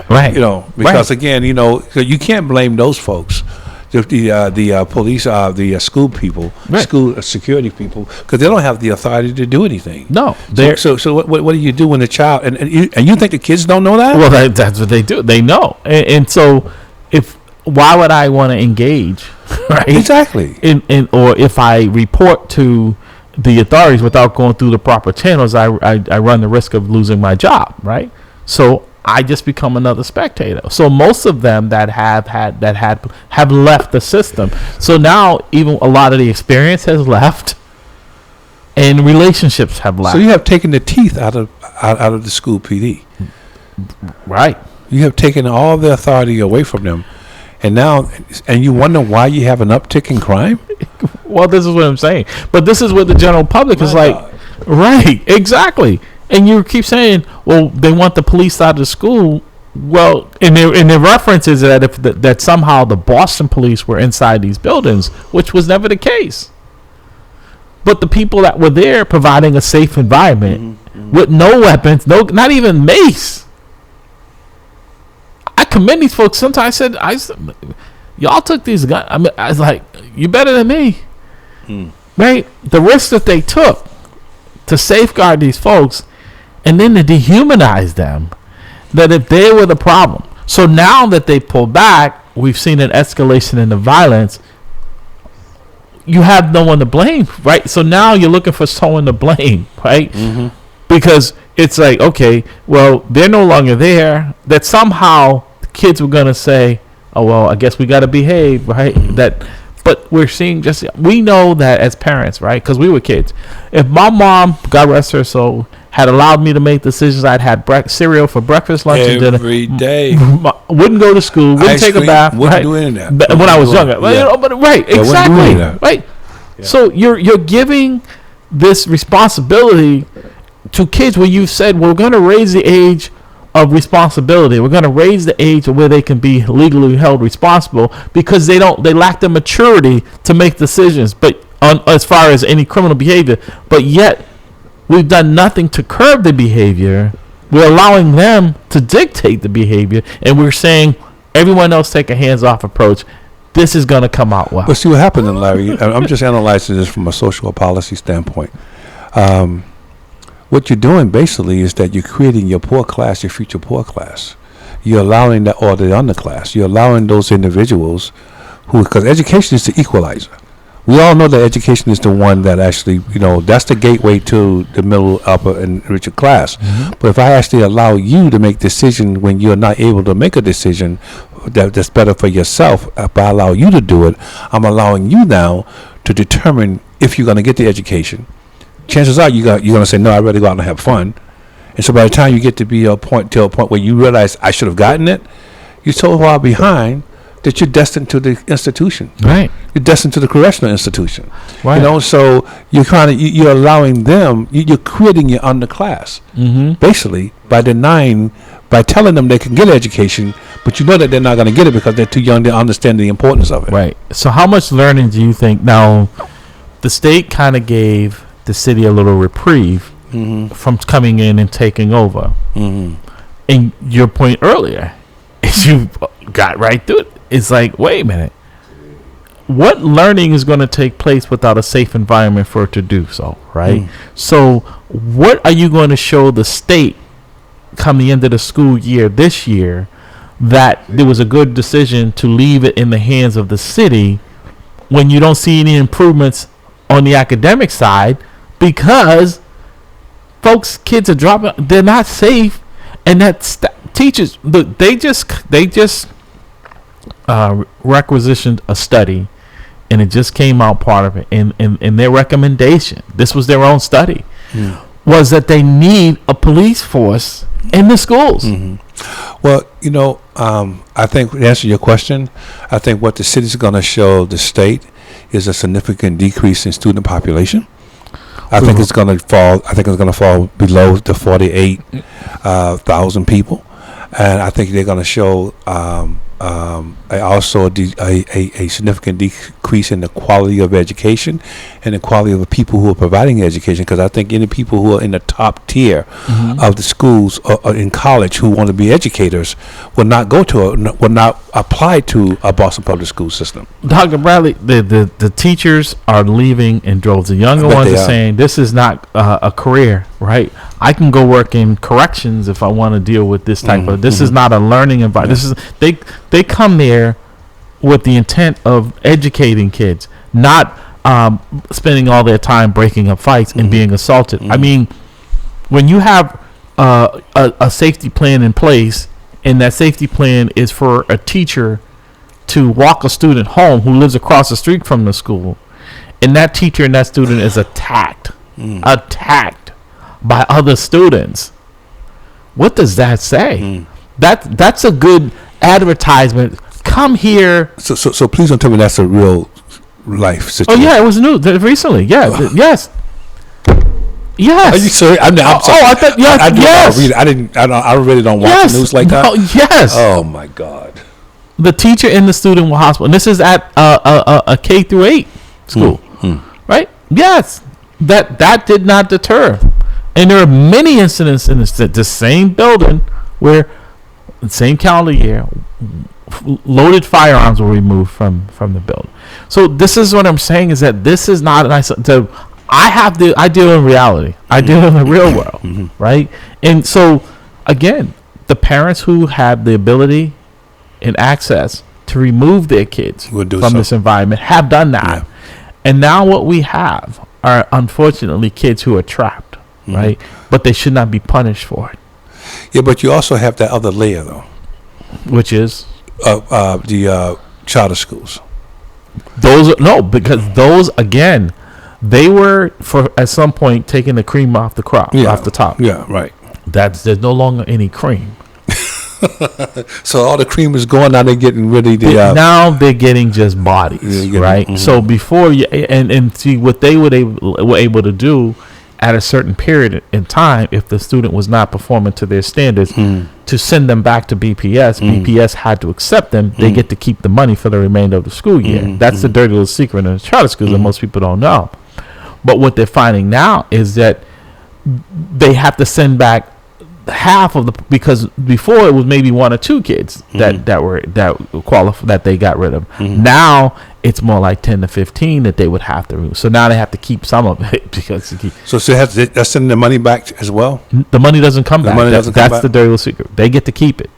Right. Because again, you can't blame those folks, the police, the school people, school security people, because they don't have the authority to do anything. No. So what do you do when the child and you think the kids don't know that? Well, that's what they do. They know, and so why would I want to engage? Right. Exactly. Or if I report to the authorities without going through the proper channels, I run the risk of losing my job, right? So I just become another spectator. So most of them that have left the system. So now even a lot of the experience has left, and relationships have left. So you have taken the teeth out of the school PD, right? You have taken all the authority away from them, and you wonder why you have an uptick in crime. Well, this is what I'm saying. But this is what the general public is like. Right, exactly. And you keep saying, well, they want the police out of the school. Well, and their reference is that somehow the Boston police were inside these buildings, which was never the case. But the people that were there providing a safe environment with no weapons, not even mace. I commend these folks. Sometimes I said, y'all took these guns. I was like, you better than me. Right? The risk that they took to safeguard these folks and then to dehumanize them, that if they were the problem. So now that they pull back, we've seen an escalation in the violence. You have no one to blame, right? So now you're looking for someone to blame, right? Because it's like, okay, well, they're no longer there. That somehow the kids were going to say, oh, well, I guess we got to behave, right? But we're seeing we know that as parents, right? Because we were kids. If my mom, God rest her soul, had allowed me to make decisions, I'd had cereal for breakfast, lunch, and dinner. Every day. Wouldn't go to school, wouldn't take a bath. Wouldn't do any of that. When I was younger. Right, exactly. Right. Yeah. So you're giving this responsibility to kids where you've said, we're going to raise the age of responsibility. We're going to raise the age of where they can be legally held responsible because they lack the maturity to make decisions. But as far as any criminal behavior, but yet we've done nothing to curb the behavior. We're allowing them to dictate the behavior, and we're saying everyone else take a hands-off approach. This is going to come out well. But see what happened, Larry. I'm just analyzing this from a social policy standpoint. What you're doing basically is that you're creating your poor class, your future poor class. You're allowing the underclass. You're allowing those individuals because education is the equalizer. We all know that education is the one that actually, that's the gateway to the middle, upper, and richer class. But if I actually allow you to make decisions when you're not able to make a decision that's better for yourself, if I allow you to do it, I'm allowing you now to determine if you're going to get the education. Chances are you're going to say, no, I'd rather go out and have fun. And so by the time you get to a point where you realize I should have gotten it, you're so far behind that you're destined to the institution. Right. You're destined to the correctional institution. Right. So you're allowing them, you're creating your underclass. Basically, by telling them they can get education, but you know that they're not going to get it because they're too young to understand the importance of it. Right. So how much learning do you think now the state kind of gave the city a little reprieve from coming in and taking over? And your point earlier is you got right through it. It's like, wait a minute. What learning is going to take place without a safe environment for it to do so, right? So what are you going to show the state come the end of the school year this year that there was a good decision to leave it in the hands of the city when you don't see any improvements on the academic side because folks, kids are dropping. They're not safe, and teachers. Look, they just requisitioned a study, and it just came out part of it in their recommendation. This was their own study. Was that they need a police force in the schools. Well, I think to answer your question, I think what the city's going to show the state is a significant decrease in student population. I think it's going to fall. I think it's going to fall below the 48,000 people, and I think they're going to show also a significant decrease in the quality of education and the quality of the people who are providing education. Because I think any people who are in the top tier of the schools or in college who want to be educators will not apply to a Boston public school system. Dr. Bradley, the teachers are leaving in droves. The younger ones are saying this is not a career, right? I can go work in corrections if I want to deal with this type of. This is not a learning environment. This is they come there with the intent of educating kids, not spending all their time breaking up fights and being assaulted. I mean, when you have a safety plan in place, and that safety plan is for a teacher to walk a student home who lives across the street from the school, and that teacher and that student is attacked by other students, what does that say? That's a good advertisement. Come here. So please don't tell me that's a real life situation. Oh yeah, it was new recently. Yeah, yes. Are you serious? I'm sorry. I thought yes. I really don't watch the news like that. Yes. Oh my God. The teacher and the student were hospitalized. And this is at a K through 8 school, right? Yes. That did not deter. And there are many incidents in the same building where the same calendar year loaded firearms were removed from the building. So this is what I'm saying, is that this is not nice. So I deal in reality. I deal in the real world, right? And so again, the parents who have the ability and access to remove their kids from this environment have done that. And now what we have are unfortunately kids who are trapped, right? But they should not be punished for it. Yeah, but you also have that other layer, though, which is the charter schools. Because those again, they were at some point taking the cream off the crop, off the top. Yeah, right. There's no longer any cream. So all the cream is gone. Now they're getting rid of now they're getting just bodies, right? So before and see what they were able to do at a certain period in time, if the student was not performing to their standards, to send them back to BPS. BPS had to accept them. They get to keep the money for the remainder of the school year. That's the dirty little secret in the charter schools that most people don't know. But what they're finding now is that they have to send back half of because before it was maybe 1 or 2 kids that qualified that they got rid of. Now it's more like 10 to 15 that they would have to remove. So now they have to keep some of it because they're sending the money back as well. The money doesn't come back. That's the dirty little secret. They get to keep it,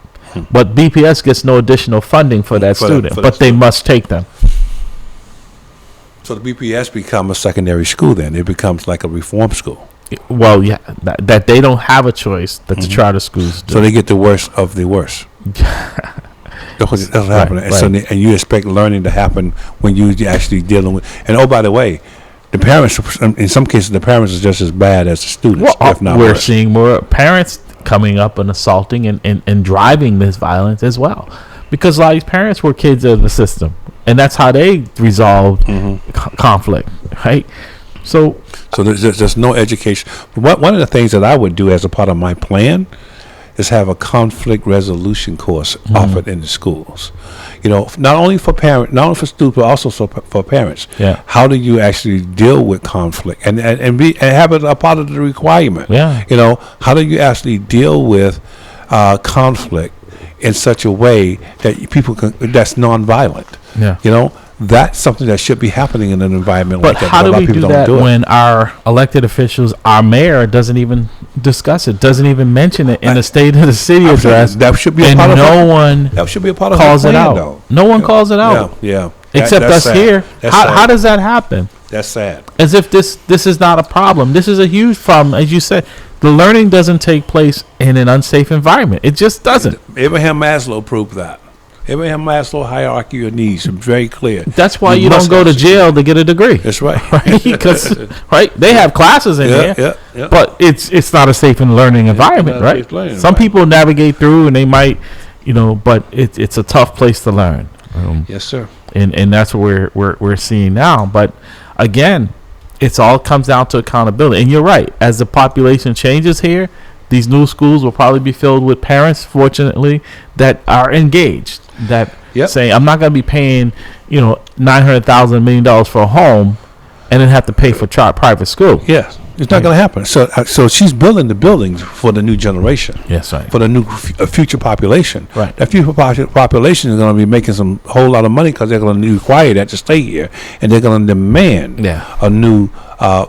but BPS gets no additional funding for that student. But they must take them. So the BPS become a secondary school. Then it becomes like a reform school. Well, yeah, that they don't have a choice that the charter schools do. So they get the worst of the worst. That's what happens. Right. So and you expect learning to happen when you actually dealing with. And oh, by the way, the parents, in some cases, the parents are just as bad as the students, if not worse. We're seeing more parents coming up and assaulting and driving this violence as well. Because a lot of these parents were kids of the system. And that's how they resolved conflict, right? So there's no education. One of the things that I would do as a part of my plan is have a conflict resolution course offered in the schools. Not only for parents, not only for students, but also for parents. Yeah. How do you actually deal with conflict and have it a part of the requirement? Yeah. How do you actually deal with conflict in such a way that that's nonviolent? Yeah. That's something that should be happening in an environment like that. But how do we do that when our elected officials, our mayor, doesn't even discuss it, doesn't even mention it in the State of the City address? That should be a part of that should be a part of calls it out. Though. No one calls it out. Yeah. Except us sad. Here. How does that happen? That's sad. As if this is not a problem. This is a huge problem, as you said. the learning doesn't take place in an unsafe environment. It just doesn't. Abraham Maslow proved that. Abraham Maslow hierarchy of needs is very clear. That's why you don't go to jail to get a degree. That's right. Because they have classes in there, but it's not a safe and learning environment, right? Some people navigate through and they might, but it's a tough place to learn. Yes, sir. And that's what we're seeing now. But again, it's all comes down to accountability. And you're right. As the population changes here, these new schools will probably be filled with parents, fortunately, that are engaged. That say, I'm not going to be paying, $900,000, $1 million for a home, and then have to pay for private school. Yes, it's not going to happen. So she's building the buildings for the new generation. Yes, right. For the new future population. Right. That future population is going to be making some whole lot of money because they're going to require that to stay here, and they're going to demand a new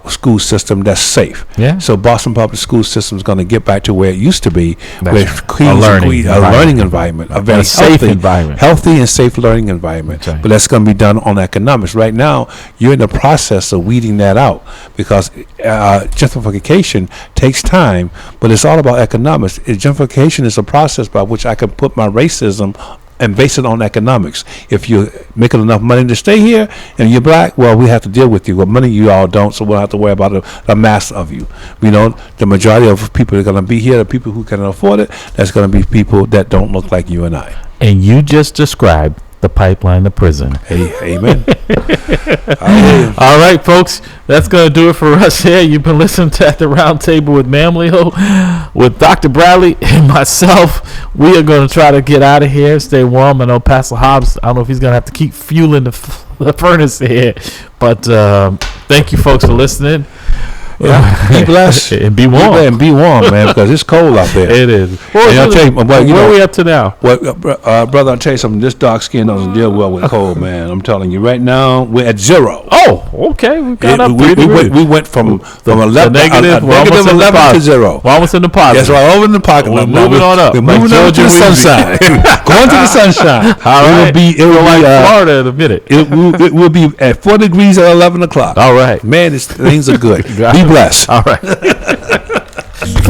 school system that's safe. Yeah. So Boston Public School System is going to get back to where it used to be, where a learning environment, a very safe environment, healthy and safe learning environment. Right. But that's going to be done on economics. Right now, you're in the process of weeding that out because gentrification takes time, but it's all about economics. Gentrification is a process by which I can put my racism and base it on economics. If you're making enough money to stay here and you're black, well, we have to deal with you. Well, money you all don't, so we'll have to worry about the mass of you. The majority of people that are going to be here, the people who can afford it, that's going to be people that don't look like you and I. And you just described the pipeline to prison. Hey, amen. All right, folks, that's going to do it for us here. You've been listening to At the Round Table with MAMLEO, with Dr. Bradley and myself. We are going to try to get out of here, stay warm. I know Pastor Hobbs, I don't know if he's going to have to keep fueling the furnace here. But thank you, folks, for listening. Yeah, be blessed and be warm. And be warm, man, because it's cold out there. It is. I'll tell you, where are we up to now? Well, brother, I'll tell you something. This dark skin doesn't deal well with cold, man. I'm telling you, right now we're at 0. Oh, okay. We got up 3 degrees. We went from negative 11 to 0. We're almost in the positive. That's right, over in the pocket. We're moving on up. We're moving on to the sunshine. Going to the sunshine. All right. It will be like Florida in a minute. It will be at 4 degrees at 11 o'clock. All right. Man, things are good. Be blessed. All right.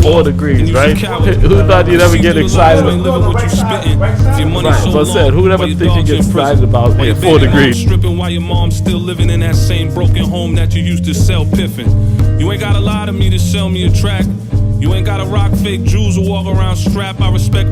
4 degrees, right? Who thought you'd ever get excited? Right. So I said, who ever think you get excited about 4 degrees? Stripping while your mom's still living in that same broken home that you used to sell piffin'. You ain't gotta lie to me to sell me a track. You ain't gotta rock fake jewels or walk around strapped. I respect